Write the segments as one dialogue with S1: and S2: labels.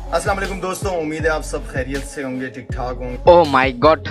S1: अस्सलाम वालेकुम दोस्तों, उम्मीद है आप सब खैरियत से होंगे, ठीक ठाक होंगे।
S2: ও মাই গড,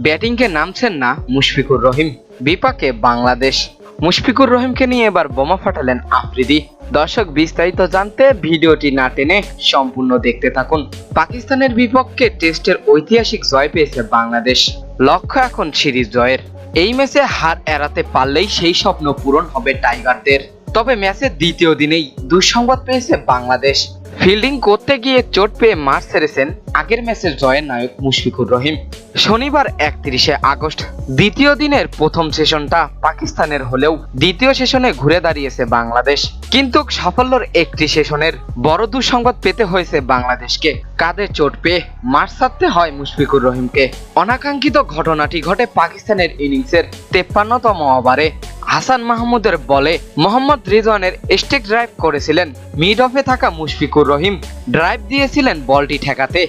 S2: ব্যাটিং কে নামছেন না মুশফিকুর রহিম, বিপাকে বাংলাদেশ। মুশফিকুর রহিমকে নিয়ে এবার বোমা ফাটালেন আফ্রিদি। দর্শক, বিস্তারিত জানতে ভিডিওটি না টেনে সম্পূর্ণ দেখতে থাকুন। পাকিস্তানের বিপক্ষে টেস্টের ঐতিহাসিক জয় পেয়েছে বাংলাদেশ। লক্ষ্য এখন সিরিজ জয়ের। এই ম্যাচে হার এড়াতে পারলেই সেই স্বপ্ন পূরণ হবে টাইগারদের। তবে ম্যাচের দ্বিতীয় দিনেই দুঃসংবাদ পেয়েছে বাংলাদেশ। ফিল্ডিং করতে গিয়ে চোট পেয়ে মাঠ ছেড়েছেন আগের ম্যাচের জয়ের নায়ক মুশফিকুর রহিম। শনিবার 31শে আগস্ট দ্বিতীয় দিনের প্রথম সেশনটা পাকিস্তানের হলেও দ্বিতীয় সেশনে ঘুরে দাঁড়িয়েছে বাংলাদেশ। কিন্তু সাফল্যের একটি সেশনের বড় দুঃসংবাদ পেতে হয়েছে বাংলাদেশকে। কাঁধে চোট পেয়ে মাঠ ছাড়তে হয় মুশফিকুর রহিমকে। অনাকাঙ্ক্ষিত ঘটনাটি ঘটে পাকিস্তানের ইনিংসের 53তম ওভারে। হাসান মাহমুদের বলে মোহাম্মদ রিজওয়ানের স্টেক ড্রাইভ করেছিলেন মিড অফে থাকা মুশফিকুর রহিম। ড্রাইভ দিয়েছিলেন বলটি ঠেকাতে,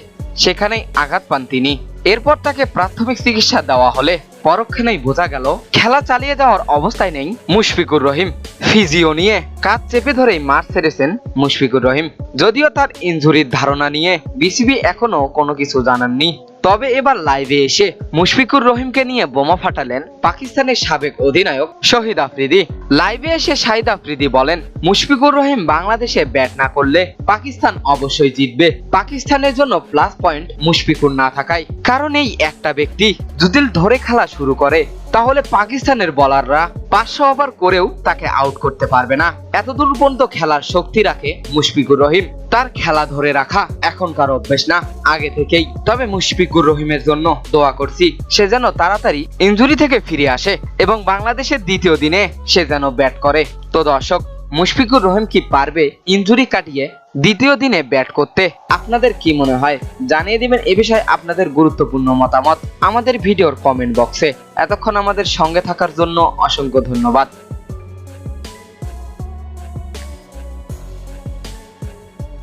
S2: সেখানেই আঘাত পান তিনি। এরপর তাকে প্রাথমিক চিকিৎসা দেওয়া হলে পরক্ষণেই বোঝা গেল খেলা চালিয়ে যাওয়ার অবস্থায় নেই মুশফিকুর রহিম। ফিজিও নিয়ে কাঁধ চেপে ধরেই মাঠ ছেড়েছেন মুশফিকুর রহিম। যদিও তার ইনজুরির ধারণা নিয়ে বিসিবি এখনো কোনো কিছু জানাননি। তবে এবার লাইভে এসে মুশফিকুর রহিমকে নিয়ে বোমা ফাটালেন পাকিস্তানের সাবেক অধিনায়ক শহীদ আফ্রিদি। লাইভে এসে শাহিদ আফ্রিদি বলেন, মুশফিকুর রহিম বাংলাদেশে ব্যাট না করলে পাকিস্তান অবশ্যই জিতবে। পাকিস্তানের জন্য প্লাস পয়েন্ট মুশফিকুর না থাকায়, কারণ এই একটা ব্যক্তি যদি ধরে খেলা শুরু করে তাহলে পাকিস্তানের বোলাররা 500 ওভার করেও তাকে আউট করতে পারবে না। এতদূর পর্যন্ত খেলার শক্তি রাখে মুশফিকুর রহিম। তার খেলা ধরে রাখা এখনকার অভ্যেস না, আগে থেকেই। তবে মুশফিকুর রহিমের জন্য দোয়া করছি সে যেন তাড়াতাড়ি ইনজুরি থেকে ফিরে আসে এবং বাংলাদেশের দ্বিতীয় দিনে সে যেন ব্যাট করে। তো দর্শক, মুশফিকুর রহিম কি পারবে ইনজুরি কাটিয়ে দ্বিতীয় দিনে ব্যাট করতে? আপনাদের কি মনে হয় জানিয়ে দিবেন এ বিষয়ে আপনাদের গুরুত্বপূর্ণ মতামত আমাদের ভিডিওর কমেন্ট বক্সে। এতক্ষণ আমাদের সঙ্গে থাকার জন্য অসংখ্য ধন্যবাদ।